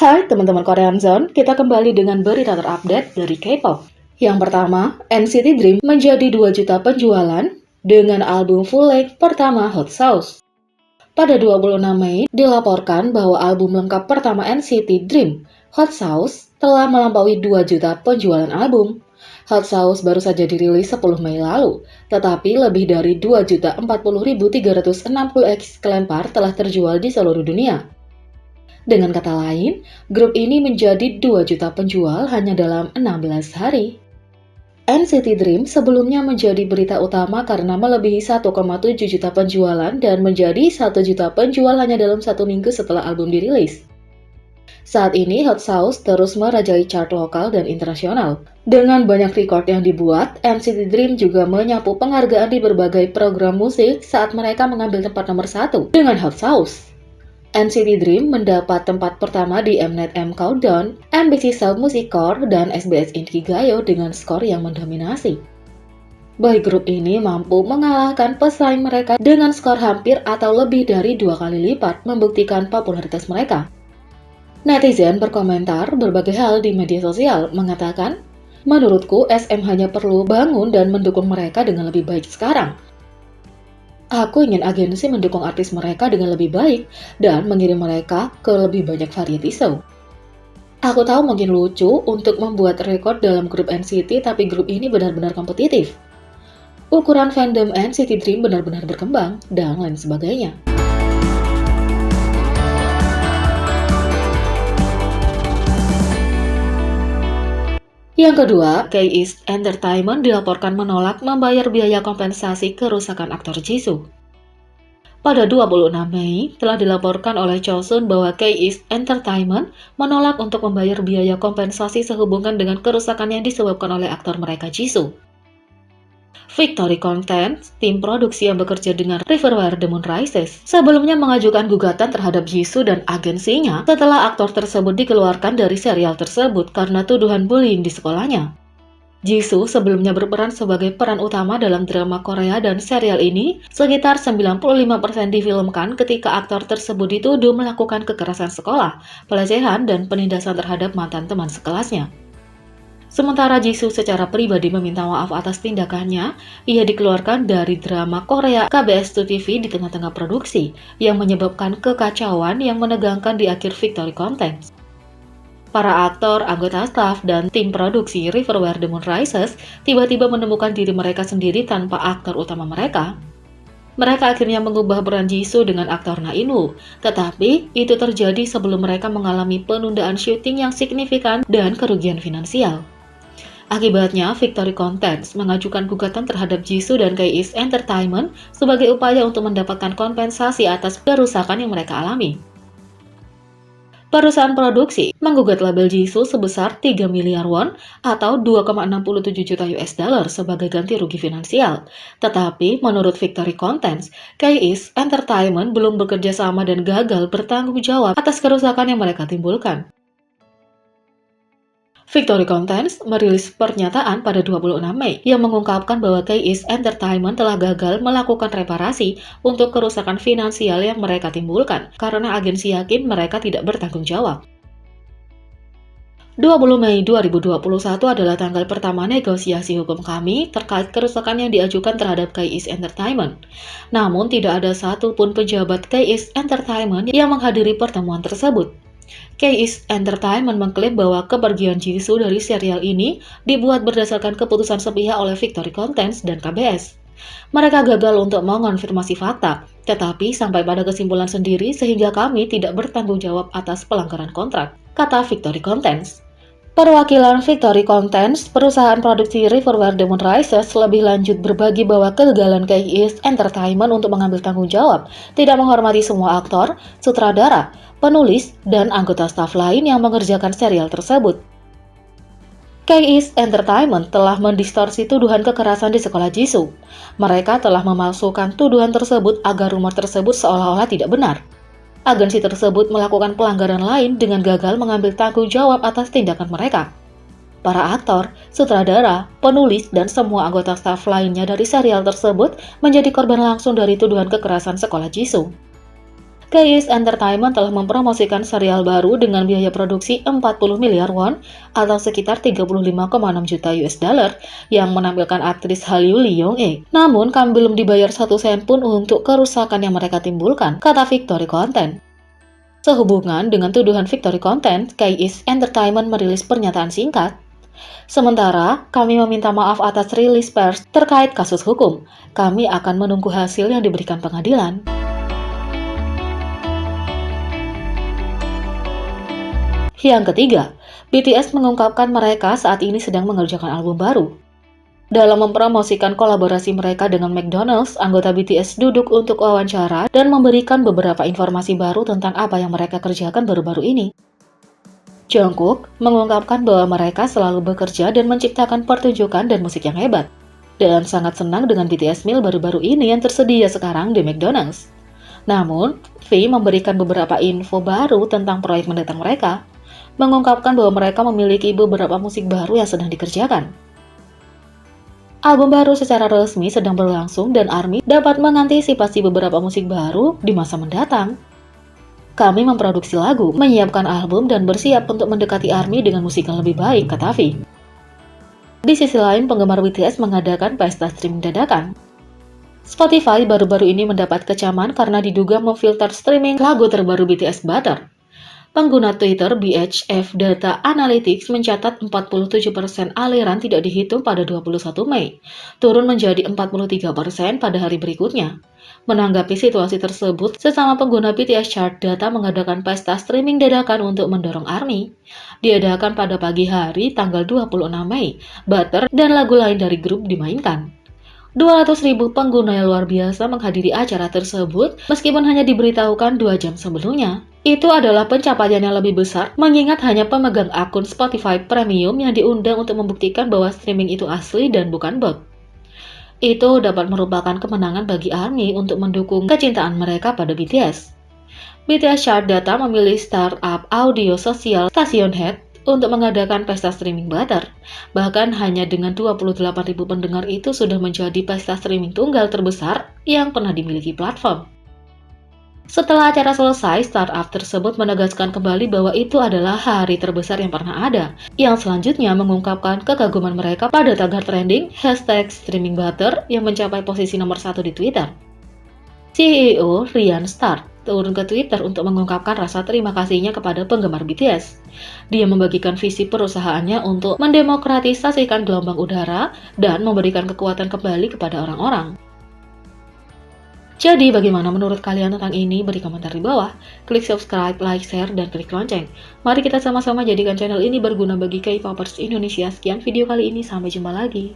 Hai teman-teman Korean Zone, kita kembali dengan berita terupdate dari K-pop. Yang pertama, NCT Dream menjadi 2 juta penjualan dengan album full length pertama Hot Sauce. Pada 26 Mei, dilaporkan bahwa album lengkap pertama NCT Dream, Hot Sauce, telah melampaui 2 juta penjualan album. Hot Sauce baru saja dirilis 10 Mei lalu, tetapi lebih dari 2.040.360 eksklempar telah terjual di seluruh dunia. Dengan kata lain, grup ini menjadi 2 juta penjual hanya dalam 16 hari. NCT Dream sebelumnya menjadi berita utama karena melebihi 1,7 juta penjualan dan menjadi 1 juta penjual hanya dalam 1 minggu setelah album dirilis. Saat ini Hot Sauce terus merajai chart lokal dan internasional. Dengan banyak record yang dibuat, NCT Dream juga menyapu penghargaan di berbagai program musik saat mereka mengambil tempat nomor 1 dengan Hot Sauce. NCT Dream mendapat tempat pertama di Mnet M Countdown, MBC South Music Core, dan SBS Inkigayo dengan skor yang mendominasi. Boy group ini mampu mengalahkan pesaing mereka dengan skor hampir atau lebih dari 2 kali lipat, membuktikan popularitas mereka. Netizen berkomentar berbagai hal di media sosial, mengatakan, "Menurutku SM hanya perlu bangun dan mendukung mereka dengan lebih baik sekarang. Aku ingin agensi mendukung artis mereka dengan lebih baik dan mengirim mereka ke lebih banyak variety show. Aku tahu mungkin lucu untuk membuat rekor dalam grup NCT, tapi grup ini benar-benar kompetitif. Ukuran fandom NCT Dream benar-benar berkembang, dan lain sebagainya." Yang kedua, K-East Entertainment dilaporkan menolak membayar biaya kompensasi kerusakan aktor Jisoo. Pada 26 Mei, telah dilaporkan oleh Chosun bahwa K-East Entertainment menolak untuk membayar biaya kompensasi sehubungan dengan kerusakan yang disebabkan oleh aktor mereka Jisoo. Victory Content, tim produksi yang bekerja dengan Riverware The Moon Rises, sebelumnya mengajukan gugatan terhadap Jisoo dan agensinya setelah aktor tersebut dikeluarkan dari serial tersebut karena tuduhan bullying di sekolahnya. Jisoo sebelumnya berperan sebagai peran utama dalam drama Korea dan serial ini sekitar 95% difilmkan ketika aktor tersebut dituduh melakukan kekerasan sekolah, pelecehan, dan penindasan terhadap mantan teman sekelasnya. Sementara Jisoo secara pribadi meminta maaf atas tindakannya, ia dikeluarkan dari drama Korea KBS2 TV di tengah-tengah produksi, yang menyebabkan kekacauan yang menegangkan di akhir Victory Content. Para aktor, anggota staf, dan tim produksi Riverware The Moon Rises tiba-tiba menemukan diri mereka sendiri tanpa aktor utama mereka. Mereka akhirnya mengubah peran Jisoo dengan aktor Na In-woo, tetapi itu terjadi sebelum mereka mengalami penundaan syuting yang signifikan dan kerugian finansial. Akibatnya, Victory Contents mengajukan gugatan terhadap Jisoo dan K-East Entertainment sebagai upaya untuk mendapatkan kompensasi atas kerusakan yang mereka alami. Perusahaan produksi menggugat label Jisoo sebesar 3 miliar won atau 2,67 juta US dollar sebagai ganti rugi finansial. Tetapi menurut Victory Contents, K-East Entertainment belum bekerja sama dan gagal bertanggung jawab atas kerusakan yang mereka timbulkan. Victory Contents merilis pernyataan pada 26 Mei yang mengungkapkan bahwa K-East Entertainment telah gagal melakukan reparasi untuk kerusakan finansial yang mereka timbulkan karena agensi yakin mereka tidak bertanggung jawab. 20 Mei 2021 adalah tanggal pertama negosiasi hukum kami terkait kerusakan yang diajukan terhadap K-East Entertainment. Namun tidak ada satupun pejabat K-East Entertainment yang menghadiri pertemuan tersebut. K-East Entertainment mengklaim bahwa kepergian Jisoo dari serial ini dibuat berdasarkan keputusan sepihak oleh Victory Contents dan KBS. Mereka gagal untuk mengonfirmasi fakta, tetapi sampai pada kesimpulan sendiri sehingga kami tidak bertanggung jawab atas pelanggaran kontrak, kata Victory Contents. Perwakilan Victory Contents, perusahaan produksi Riverware The Moon Rises, lebih lanjut berbagi bahwa kegagalan K-East Entertainment untuk mengambil tanggung jawab tidak menghormati semua aktor, sutradara, penulis, dan anggota staf lain yang mengerjakan serial tersebut. K-East Entertainment telah mendistorsi tuduhan kekerasan di sekolah Jisoo. Mereka telah memalsukan tuduhan tersebut agar rumor tersebut seolah-olah tidak benar. Agensi tersebut melakukan pelanggaran lain dengan gagal mengambil tanggung jawab atas tindakan mereka. Para aktor, sutradara, penulis, dan semua anggota staf lainnya dari serial tersebut menjadi korban langsung dari tuduhan kekerasan sekolah Jisoo. KIS Entertainment telah mempromosikan serial baru dengan biaya produksi 40 miliar won atau sekitar 35,6 juta US dollar yang menampilkan aktris Hallyu Lee Yong-e. Namun, kami belum dibayar 1 sen pun untuk kerusakan yang mereka timbulkan, kata Victory Content. Sehubungan dengan tuduhan Victory Content, KIS Entertainment merilis pernyataan singkat. Sementara, kami meminta maaf atas rilis pers terkait kasus hukum. Kami akan menunggu hasil yang diberikan pengadilan. Yang ketiga, BTS mengungkapkan mereka saat ini sedang mengerjakan album baru. Dalam mempromosikan kolaborasi mereka dengan McDonald's, anggota BTS duduk untuk wawancara dan memberikan beberapa informasi baru tentang apa yang mereka kerjakan baru-baru ini. Jungkook mengungkapkan bahwa mereka selalu bekerja dan menciptakan pertunjukan dan musik yang hebat, dan sangat senang dengan BTS meal baru-baru ini yang tersedia sekarang di McDonald's. Namun, V memberikan beberapa info baru tentang proyek mendatang mereka, mengungkapkan bahwa mereka memiliki beberapa musik baru yang sedang dikerjakan. Album baru secara resmi sedang berlangsung dan ARMY dapat mengantisipasi beberapa musik baru di masa mendatang. Kami memproduksi lagu, menyiapkan album, dan bersiap untuk mendekati ARMY dengan musik yang lebih baik, kata V. Di sisi lain, penggemar BTS mengadakan pesta streaming dadakan. Spotify baru-baru ini mendapat kecaman karena diduga memfilter streaming lagu terbaru BTS Butter. Pengguna Twitter BHF Data Analytics mencatat 47% aliran tidak dihitung pada 21 Mei, turun menjadi 43% pada hari berikutnya. Menanggapi situasi tersebut, sesama pengguna BTS Chart Data mengadakan pesta streaming dadakan untuk mendorong ARMY. Diadakan pada pagi hari tanggal 26 Mei, Butter dan lagu lain dari grup dimainkan. 200.000 pengguna yang luar biasa menghadiri acara tersebut meskipun hanya diberitahukan 2 jam sebelumnya. Itu adalah pencapaian yang lebih besar mengingat hanya pemegang akun Spotify Premium yang diundang untuk membuktikan bahwa streaming itu asli dan bukan bot. Itu dapat merupakan kemenangan bagi ARMY untuk mendukung kecintaan mereka pada BTS. BTS Chart Data memilih startup audio sosial Station Head untuk mengadakan pesta streaming Butter. Bahkan hanya dengan 28.000 pendengar itu sudah menjadi pesta streaming tunggal terbesar yang pernah dimiliki platform. Setelah acara selesai, startup tersebut menegaskan kembali bahwa itu adalah hari terbesar yang pernah ada. Yang selanjutnya mengungkapkan kekaguman mereka pada tagar trending #StreamingButter yang mencapai posisi nomor 1 di Twitter. CEO Ryan Start turun ke Twitter untuk mengungkapkan rasa terima kasihnya kepada penggemar BTS. Dia membagikan visi perusahaannya untuk mendemokratisasikan gelombang udara dan memberikan kekuatan kembali kepada orang-orang. Jadi bagaimana menurut kalian tentang ini? Beri komentar di bawah. Klik subscribe, like, share, dan klik lonceng. Mari kita sama-sama jadikan channel ini berguna bagi K-popers Indonesia. Sekian video kali ini, sampai jumpa lagi.